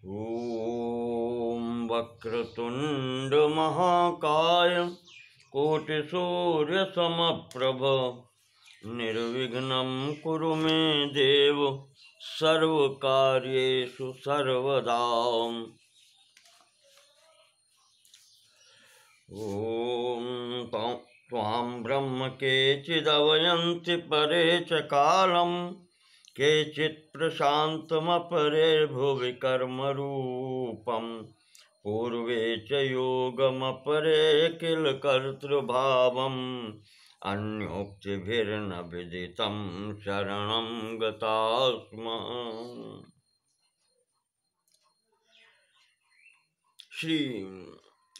ॐ वक्रतुण्ड महाकाय कोटिसूर्यसमप्रभ निर्विघ्नं कुरु मे देव सर्वकार्येषु सर्वदा। ॐ त्वां ब्रह्म केचिदवयन्ति परे च कालं केचित् प्रशान्तमपरे भुवि कर्मरूपं पूर्वे च योगमपरे किल कर्तृभावम् अन्योक्तिभिर्न विदितं शरणं गतास्म। श्री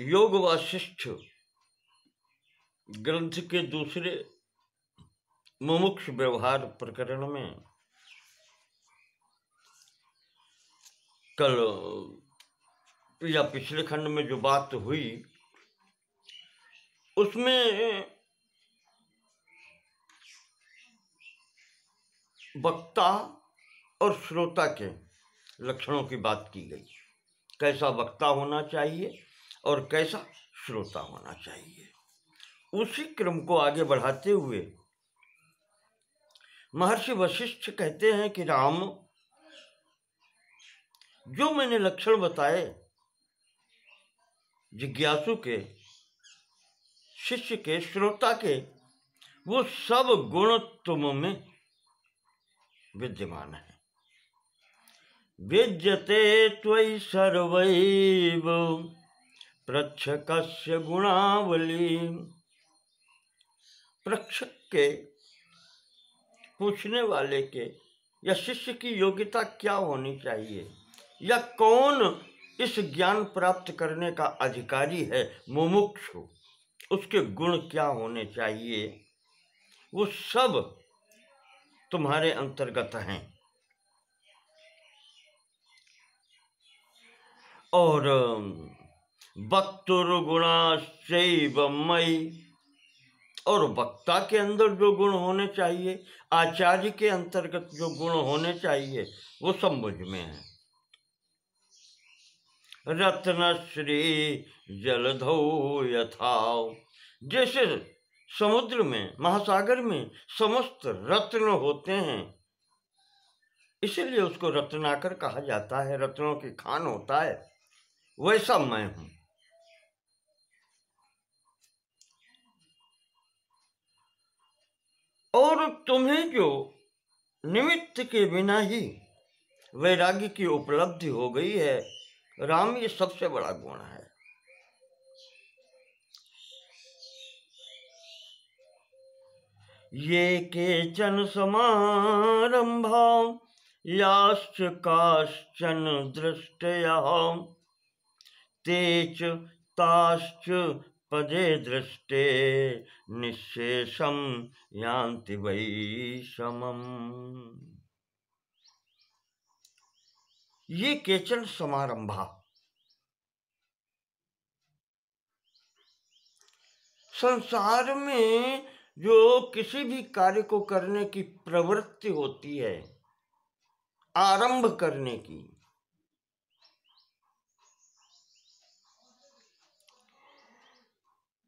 योग वासिष्ठ ग्रंथ के दूसरे मुमुक्ष व्यवहार प्रकरण में कल या पिछले खंड में जो बात हुई उसमें वक्ता और श्रोता के लक्षणों की बात की गई। कैसा वक्ता होना चाहिए और कैसा श्रोता होना चाहिए। उसी क्रम को आगे बढ़ाते हुए महर्षि वशिष्ठ कहते हैं कि राम, जो मैंने लक्षण बताए जिज्ञासु के, शिष्य के, श्रोता के, वो सब गुण तुम में विद्यमान है। विद्यते त्वयि सर्वैव प्रच्छकस्य गुणावली। प्रक्षक के, पूछने वाले के या शिष्य की योग्यता क्या होनी चाहिए, या कौन इस ज्ञान प्राप्त करने का अधिकारी है, मुमुक्षु, उसके गुण क्या होने चाहिए, वो सब तुम्हारे अंतर्गत हैं। और वक्तुर्गुणाश्चैव मयि, और वक्ता के अंदर जो गुण होने चाहिए, आचार्य के अंतर्गत जो गुण होने चाहिए, वो सब मुझ में है। रत्नश्री जलधौ यथा, जैसे समुद्र में, महासागर में समस्त रत्न होते हैं, इसीलिए उसको रत्नाकर कहा जाता है, रत्नों की खान होता है, वैसा मैं हूं। और तुम्हें जो निमित्त के बिना ही वैराग्य की उपलब्धि हो गई है राम, ये सबसे बड़ा गुण है। ये केचन समारंभा याश्च काश्चन दृष्टयः तेच ताश्च पदे दृष्टे निःशेषं यान्ति वै समम्। ये केचन समारंभा, संसार में जो किसी भी कार्य को करने की प्रवृत्ति होती है, आरंभ करने की,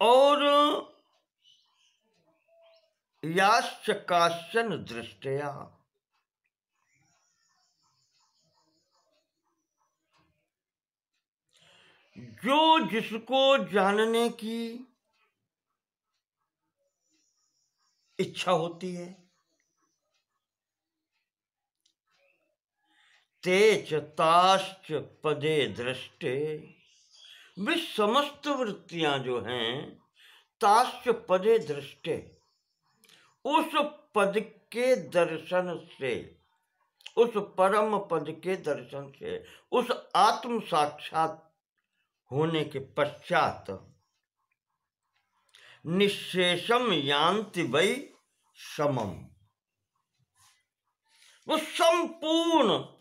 और याश्च काश्चन दृष्टया, जो जिसको जानने की इच्छा होती है, तेच ताश्च पदे दृष्टे, वे समस्त वृत्तियां जो हैं, ताश्च पदे दृष्टे, उस पद के दर्शन से, उस परम पद के दर्शन से, उस आत्म साक्षात होने के पश्चात निःशेषम यान्ति वै समम्, वो संपूर्णता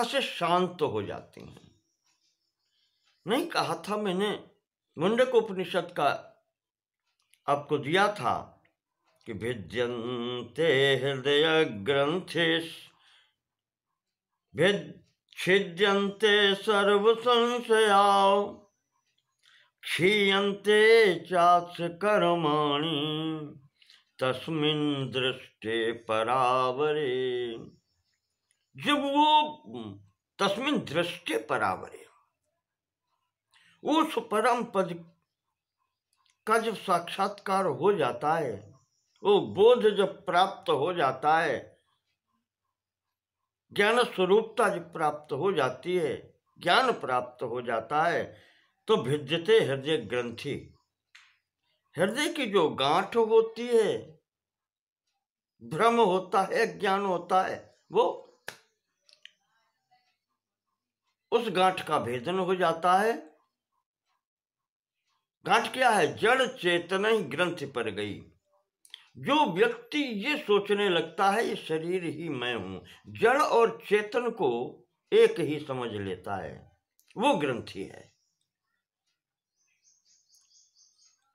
से शांत हो जाती हैं। नहीं कहा था मैंने, मुंडक उपनिषद का आपको दिया था कि भिद्यन्ते हृदय ग्रंथिष छिद्यन्ते सर्व संशया क्षीयन्ते चास्य कर्माणि तस्मिन् दृष्टे परावरे। जब वो तस्मिन् दृष्टे परावरे, उस परम पद का जब साक्षात्कार हो जाता है, वो बोध जब प्राप्त हो जाता है, ज्ञान स्वरूपता जब प्राप्त हो जाती है, ज्ञान प्राप्त हो जाता है, तो भिद्यते हृदय ग्रंथि, हृदय की जो गांठ होती है, भ्रम होता है, ज्ञान होता है, वो उस गांठ का भेदन हो जाता है। गांठ क्या है? जड़ चेतना ही ग्रंथ पर गई। जो व्यक्ति ये सोचने लगता है ये शरीर ही मैं हूं, जड़ और चेतन को एक ही समझ लेता है, वो ग्रंथि है।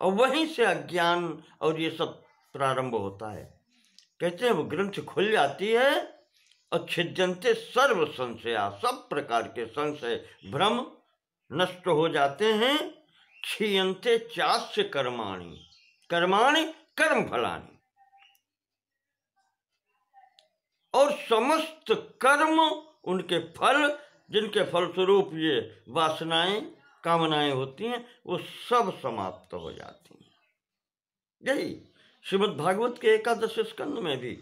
और वहीं से अज्ञान और ये सब प्रारंभ होता है। कहते हैं वो ग्रंथ खुल जाती है और छिद्यन्ते सर्व संशया, सब प्रकार के संशय भ्रम नष्ट हो जाते हैं। क्षीयन्ते चास्य कर्माणि, कर्माणि कर्म फलानि, और समस्त कर्म उनके फल, जिनके फलस्वरूप ये वासनाएं कामनाएं होती हैं, वो सब समाप्त हो जाती हैं। यही श्रीमद् भागवत के 11 स्कंद में भी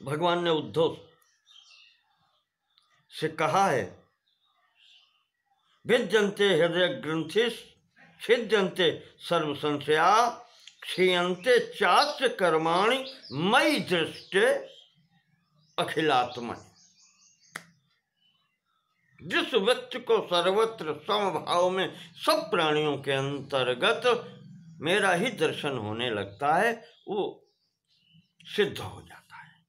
भगवान ने उद्धव से कहा है, भिद्यन्ते हृदय ग्रंथिस् छिद्यन्ते सर्व संशया क्षीयन्ते चास्य कर्माणि मयि दृष्टे अखिलात्मा। जिस व्यक्ति को सर्वत्र समभाव में सब प्राणियों के अंतर्गत मेरा ही दर्शन होने लगता है, वो सिद्ध हो जाता है।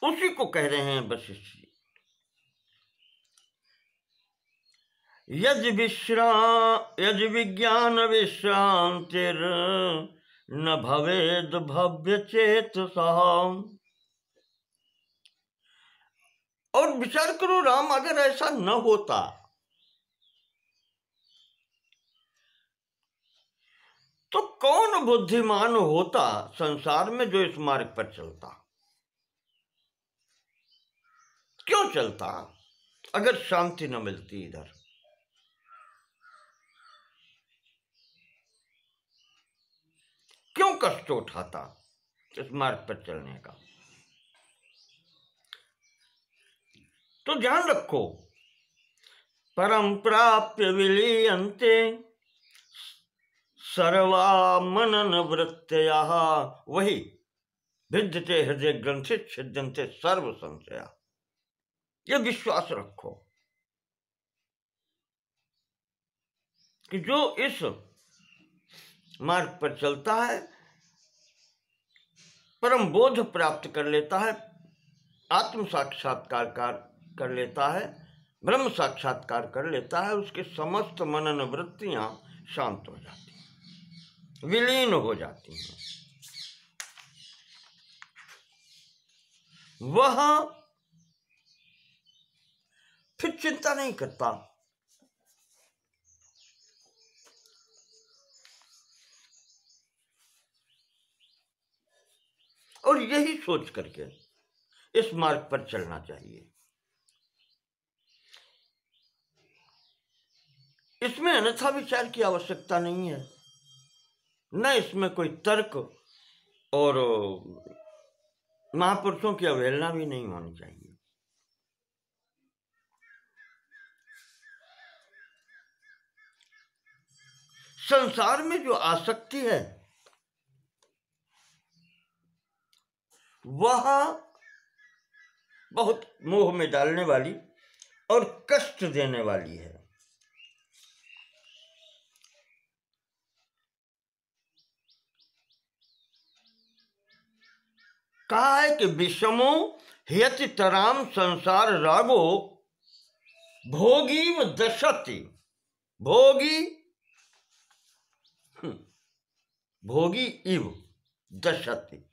उसी को कह रहे हैं वशिष्ठ जी, यदि विज्ञान विश्रांतिर न भवेद भव्य चेतसा। और विचार करो राम, अगर ऐसा न होता तो कौन बुद्धिमान होता संसार में जो इस मार्ग पर चलता? क्यों चलता अगर शांति न मिलती? इधर क्यों कष्ट उठाता इस मार्ग पर चलने का? तो ध्यान रखो, परम प्राप्य विलीयन्ते सर्वा मनन वृत्तयः, वही भिद्यते हृदय ग्रंथि छिद्यन्ते सर्व संशया। ये विश्वास रखो कि जो इस मार्ग पर चलता है, परम बोध प्राप्त कर लेता है, आत्म साक्षात्कार कर लेता है, ब्रह्म साक्षात्कार कर लेता है, उसके समस्त मनन वृत्तियां शांत हो जाती हैं, विलीन हो जाती हैं। वह फिर चिंता नहीं करता। और यही सोच करके इस मार्ग पर चलना चाहिए। इसमें अन्यथा विचार की आवश्यकता नहीं है, न इसमें कोई तर्क और महापुरुषों की अवहेलना भी नहीं होनी चाहिए। संसार में जो आसक्ति है वह बहुत मोह में डालने वाली और कष्ट देने वाली है। कहा है कि विषमो ह्यति तराम संसार रागो भोगी दशति, भोगी भोगी इव दशति।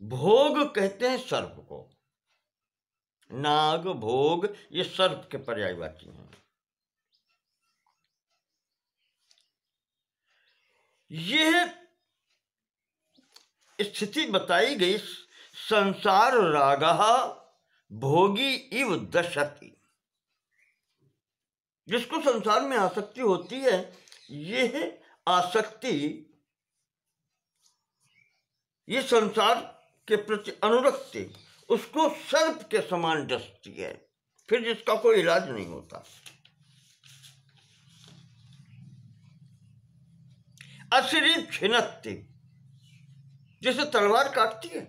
भोग कहते हैं सर्प को। नाग, भोग ये सर्प के पर्यायवाची हैं। यह स्थिति बताई गई संसार रागः भोगी इव दशति। जिसको संसार में आसक्ति होती है, यह आसक्ति, ये संसार के प्रति अनुरक्ति उसको सर्प के समान डसती है, फिर जिसका कोई इलाज नहीं होता। अशरीर छिनत्ति, जैसे तलवार काटती है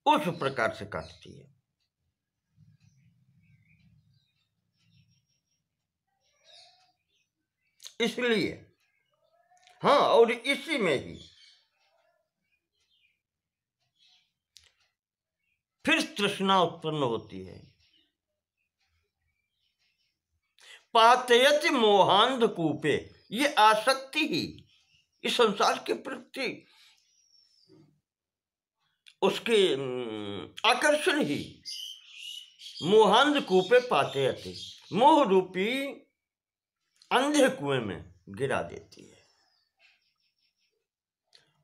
उस प्रकार से काटती है। इसलिए हाँ, और इसी में ही फिर तृष्णा उत्पन्न होती है। पातयति मोहांध कूपे, ये आसक्ति ही, इस संसार के प्रति उसके आकर्षण ही मोहांध कूपे पातयति, मोह रूपी अंधे कुएं में गिरा देती है।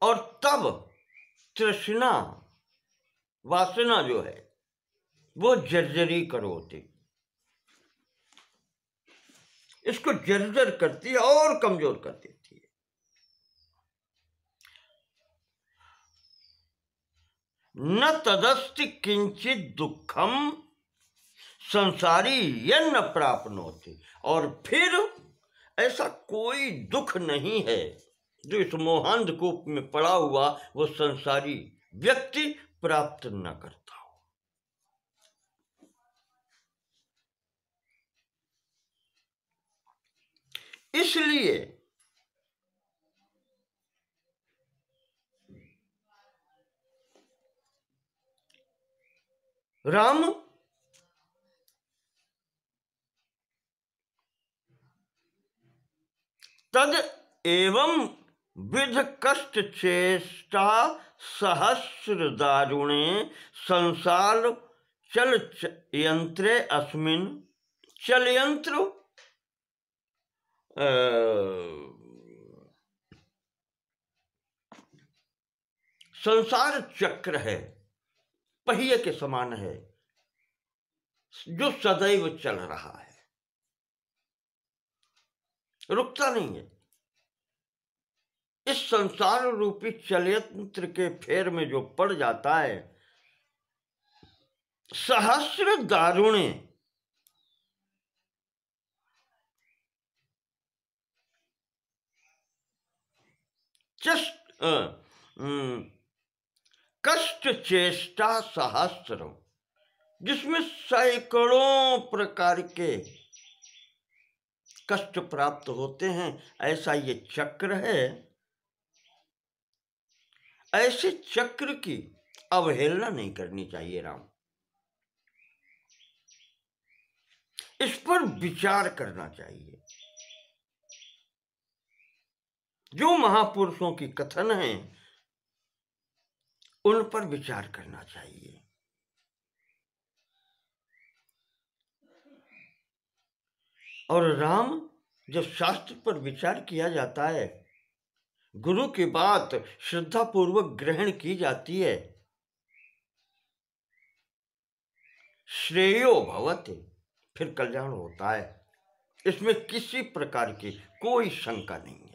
और तब तृष्णा, वासना जो है वो जर्जरी करोती, इसको जर्जर करती है और कमजोर कर देती है। न तदस्ति किंचित दुखम संसारी यन्न प्राप्नोति, और फिर ऐसा कोई दुख नहीं है जो इस मोहांध कूप में पड़ा हुआ वो संसारी व्यक्ति प्राप्त न करता हो। इसलिए राम तद एवं विध कष्ट चेष्टा सहस्र दारुणे संसार चल यंत्रे अस्मिन्, चल यंत्र संसार चक्र है, पहिए के समान है जो सदैव चल रहा है, रुकता नहीं है। इस संसार रूपी चलयंत्र के फेर में जो पड़ जाता है, सहस्र दारुणे, कष्ट चेष्टा सहस्र, जिसमें सैकड़ों प्रकार के कष्ट प्राप्त होते हैं, ऐसा ये चक्र है। ऐसे चक्र की अवहेलना नहीं करनी चाहिए राम, इस पर विचार करना चाहिए। जो महापुरुषों की कथन है उन पर विचार करना चाहिए। और राम, जब शास्त्र पर विचार किया जाता है, गुरु की बात श्रद्धा पूर्वक ग्रहण की जाती है, श्रेयो भवति, फिर कल्याण होता है। इसमें किसी प्रकार की कोई शंका नहीं है।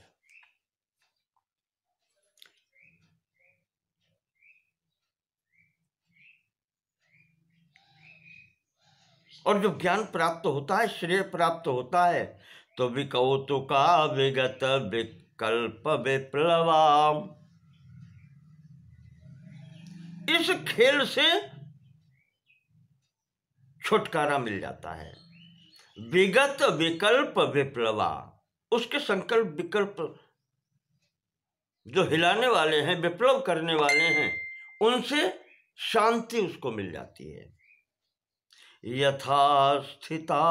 और जब ज्ञान प्राप्त होता है, श्रेय प्राप्त होता है, तो विकौतुका विगत विकल्प विप्लवा, इस खेल से छुटकारा मिल जाता है। विगत विकल्प विप्लवा, उसके संकल्प विकल्प जो हिलाने वाले हैं, विप्लव करने वाले हैं, उनसे शांति उसको मिल जाती है। यथा स्थिता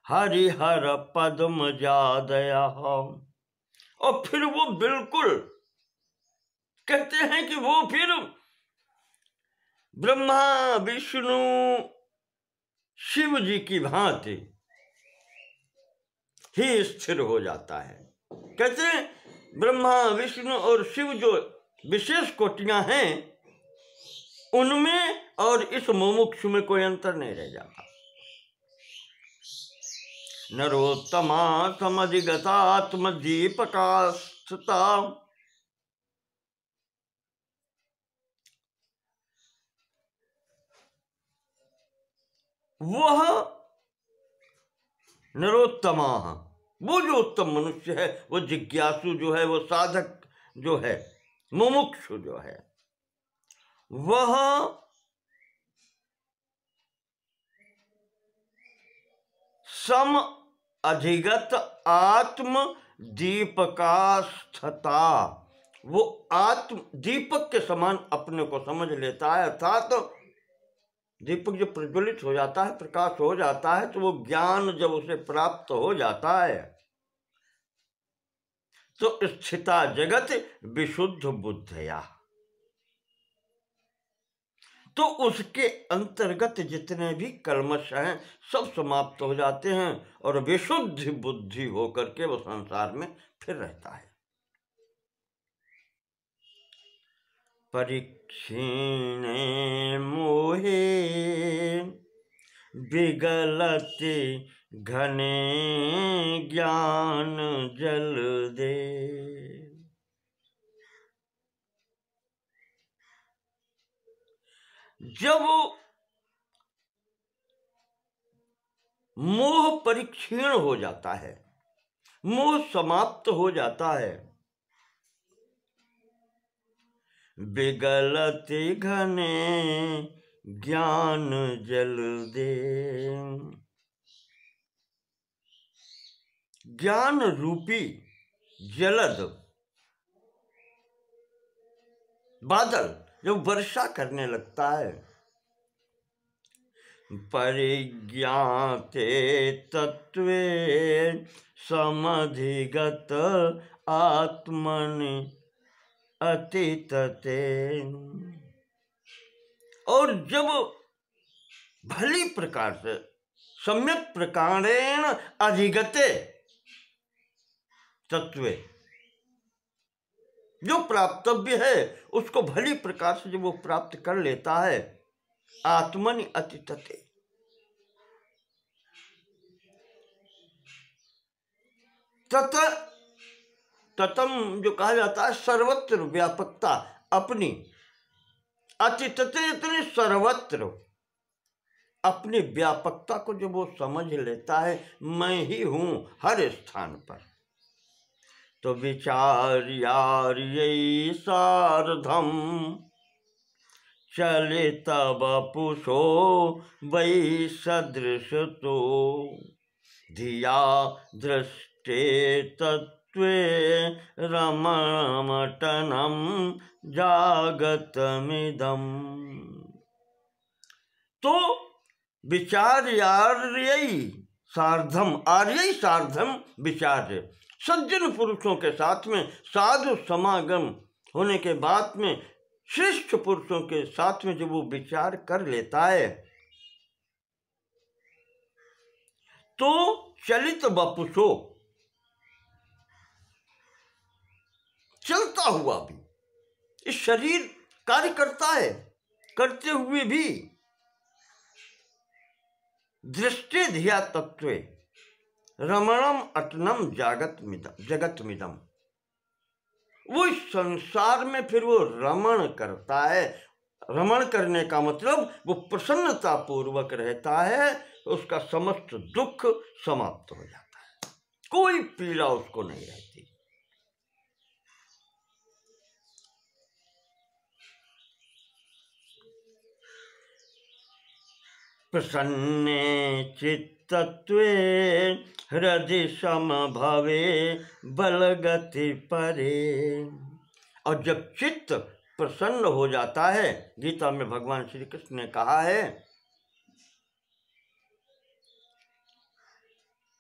हरिहर पद्म जादया, और फिर वो बिल्कुल कहते हैं कि वो फिर ब्रह्मा विष्णु शिव जी की भांति ही स्थिर हो जाता है। कहते हैं ब्रह्मा विष्णु और शिव जो विशेष कोटियां हैं, उनमें और इस मुमुक्षु में कोई अंतर नहीं रह जाता। नरोत्तमा समधिगतात्म दीपकास्था, वह नरोत्तमा, वो जो उत्तम मनुष्य है, वो जिज्ञासु जो है, वो साधक जो है, मुमुक्षु जो है, वह सम अधिगत आत्म दीपकास्थता, वो आत्म दीपक के समान अपने को समझ लेता है। अर्थात तो दीपक जब प्रज्वलित हो जाता है, प्रकाश हो जाता है, तो वो ज्ञान जब उसे प्राप्त हो जाता है तो स्थिता जगत विशुद्ध बुद्धया, तो उसके अंतर्गत जितने भी कल्मश हैं सब समाप्त हो जाते हैं और विशुद्ध बुद्धि होकर के वो संसार में फिर रहता है। परीक्षीणे मोहे विगलते घने ज्ञान जल दे, जब मोह परिक्षीण हो जाता है, मोह समाप्त हो जाता है, विगलते घने ज्ञान जल दे, ज्ञान रूपी जलद बादल जब वर्षा करने लगता है, परिज्ञाते तत्वे समधिगत आत्मनि अतितते, और जब भली प्रकार से सम्यक प्रकारेण अधिगते तत्वे, जो प्राप्तव्य है उसको भली प्रकार से जब वो प्राप्त कर लेता है, आत्मनि अतितते, ततम जो कहा जाता है सर्वत्र व्यापकता अपनी, अतितते इतने सर्वत्र अपनी व्यापकता को जब वो समझ लेता है, मैं ही हूं हर स्थान पर, तो विचार्यार्यै सार्धम चलित वपुषो वै सदृशतो, धिया दृष्टे तत्वे रमणमटनं जागतमिदम्। तो विचार्यार्यै सार्धम, आर्यै सार्धम विचार्य, सज्जन पुरुषों के साथ में साधु समागम होने के बाद में श्रेष्ठ पुरुषों के साथ में जब वो विचार कर लेता है, तो चलित वपुषो, चलता हुआ भी, इस शरीर कार्य करता है, करते हुए भी, दृष्टि धिया तत्वे रमणम अटनम जगतमिदम, वो इस संसार में फिर वो रमण करता है। रमण करने का मतलब वो प्रसन्नता पूर्वक रहता है, उसका समस्त दुख समाप्त हो जाता है, कोई पीड़ा उसको नहीं रहती। प्रसन्ने चित्तत्वे हृदय समभवे बलगति परे, और जब चित्त प्रसन्न हो जाता है, गीता में भगवान श्री कृष्ण ने कहा है,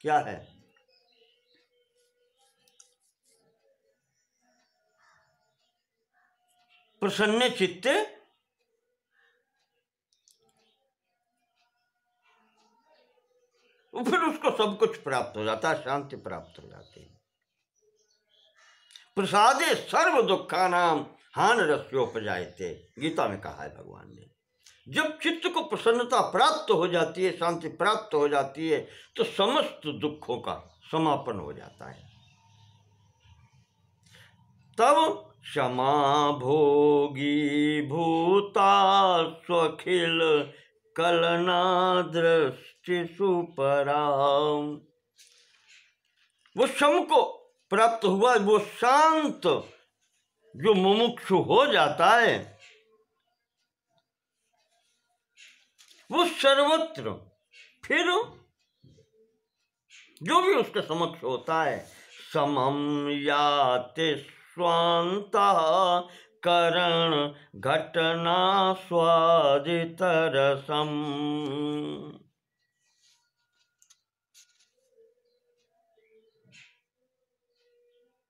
क्या है, प्रसन्न चित्ते फिर उसको सब कुछ प्राप्त हो जाता है, शांति प्राप्त हो जाती है। प्रसादे सर्व दुखानाम हान रस्योपजायते, गीता में कहा है भगवान ने। जब चित्त को प्रसन्नता प्राप्त हो जाती है, शांति प्राप्त हो जाती है, तो समस्त दुखों का समापन हो जाता है। तब क्षमा भोगी भूता स्वखिल कलना दृष्टि सुपरा। वो शम को प्राप्त हुआ, वो शांत जो मुमुक्षु हो जाता है, वो सर्वत्र फिर जो भी उसके समक्ष होता है, समम याते स्वांता करण घटना स्वादित रसम।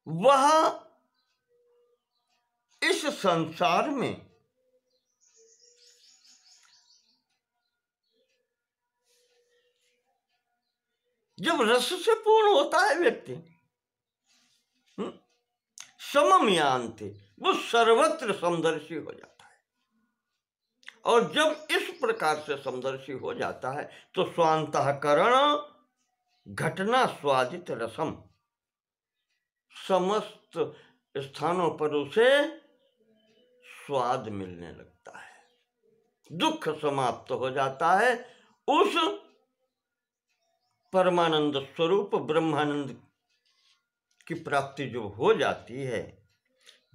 वह इस संसार में जब रस से पूर्ण होता है व्यक्ति, समम यान्ति, वो सर्वत्र समदर्शी हो जाता है। और जब इस प्रकार से समदर्शी हो जाता है तो स्वांतःकरण घटना स्वादित रसम, समस्त स्थानों पर उसे स्वाद मिलने लगता है, दुख समाप्त हो जाता है। उस परमानंद स्वरूप ब्रह्मानंद की प्राप्ति जो हो जाती है,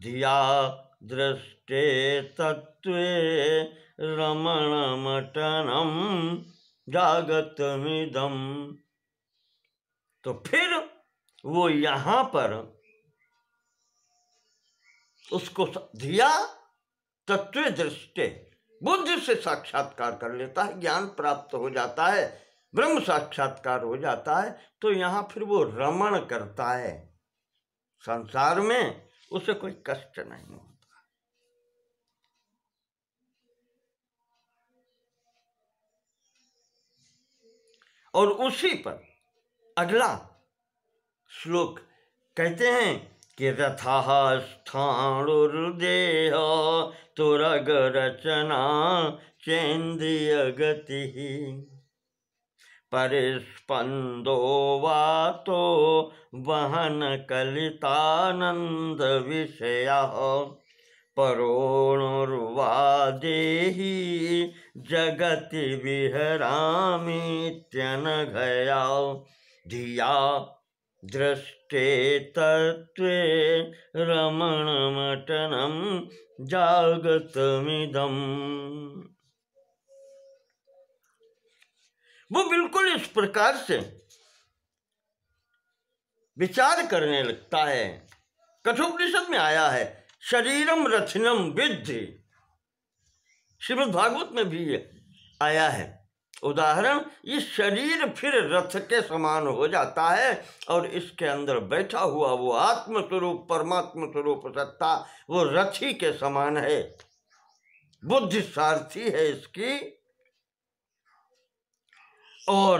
धिया दृष्टे तत्वे रमणमटनम जागतमिदम, तो फिर वो यहाँ पर उसको धिया तत्व दृष्टे, बुद्धि से साक्षात्कार कर लेता है, ज्ञान प्राप्त हो जाता है, ब्रह्म साक्षात्कार हो जाता है, तो यहाँ फिर वो रमण करता है। संसार में उसे कोई कष्ट नहीं होता। और उसी पर अगला श्लोक कहते हैं कि रथः स्थाणुर्देह तुरग रचना चेन्द्रिय गति परिस्पंदो वातो वहन कलितानंद विषयः परोणुर्वा देहि जगति विहरामीत्यनघया धिया दृष्टे तत्वे रमणमटनं जागतमिदं। वो बिल्कुल इस प्रकार से विचार करने लगता है। कठोपनिषद में आया है, शरीरम रथिनम विद्धि, श्रीमद् भागवत में भी आया है उदाहरण। ये शरीर फिर रथ के समान हो जाता है और इसके अंदर बैठा हुआ वो आत्म स्वरूप परमात्मा स्वरूप सत्ता वो रथी के समान है, बुद्धि सारथी है इसकी, और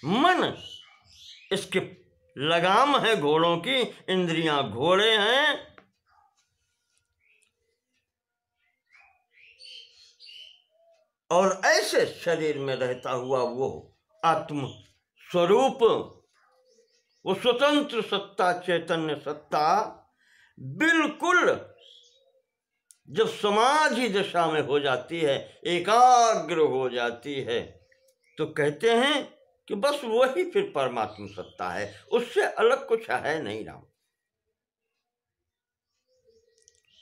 मन इसके लगाम है घोड़ों की, इंद्रियां घोड़े हैं। और ऐसे शरीर में रहता हुआ वो आत्म स्वरूप, वो स्वतंत्र सत्ता, चैतन्य सत्ता बिल्कुल जब समाधि दशा में हो जाती है, एकाग्र हो जाती है, तो कहते हैं कि बस वही फिर परमात्मा सत्ता है, उससे अलग कुछ है नहीं राम।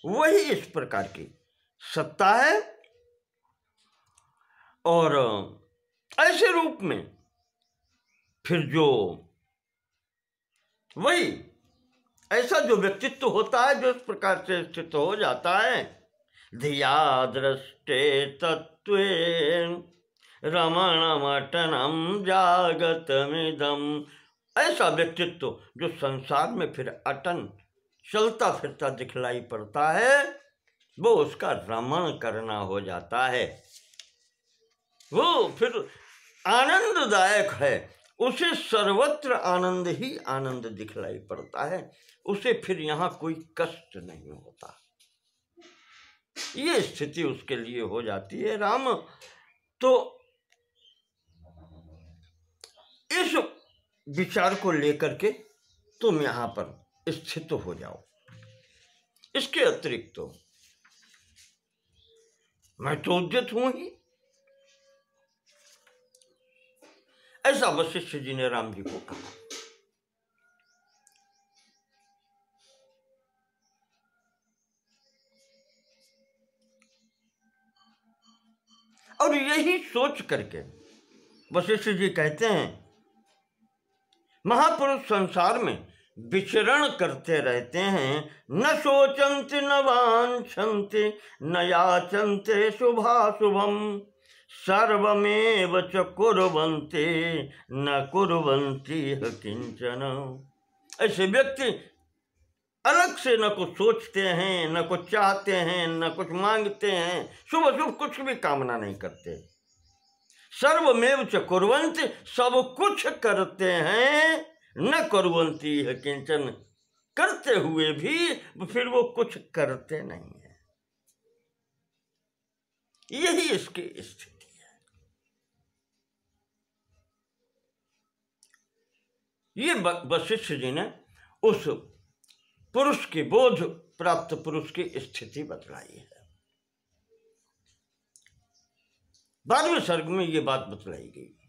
वही इस प्रकार की सत्ता है। और ऐसे रूप में फिर जो वही ऐसा जो व्यक्तित्व होता है, जो इस प्रकार से स्थित हो जाता है, धिया दृष्टे तत्वे रमणमटनम जागतमिदम, ऐसा व्यक्तित्व जो संसार में फिर अटन चलता फिरता दिखलाई पड़ता है, वो उसका रमण करना हो जाता है, वो फिर आनंददायक है, उसे सर्वत्र आनंद ही आनंद दिखलाई पड़ता है, उसे फिर यहाँ कोई कष्ट नहीं होता। ये स्थिति उसके लिए हो जाती है राम। तो इस विचार को लेकर के तुम यहाँ पर स्थित हो जाओ। इसके अतिरिक्त तो मैं तो उद्यत हूं ही। ऐसा वशिष्ठ जी ने राम जी को कहा। और यही सोच करके वशिष्ठ जी कहते हैं, महापुरुष संसार में विचरण करते रहते हैं, न सोचन्ते न वांछन्ते न याचन्ते शुभाशुभम, सर्वमेव च कुर्वन्ते न कुर्वन्ति किंचन। ऐसे व्यक्ति अलग से न कुछ सोचते हैं, न कुछ चाहते हैं, न कुछ मांगते हैं, शुभ अशुभ कुछ भी कामना नहीं करते। सर्वमेव च कुर्वन्ति, सब कुछ करते हैं, न कुर्वन्ति किंचन, करते हुए भी फिर वो कुछ करते नहीं है। यही इसकी स्थिति है। ये वशिष्ठ जी ने उस पुरुष की, बोध प्राप्त पुरुष की स्थिति बतलाई है। 12वें सर्ग में ये बात बतलाई गई।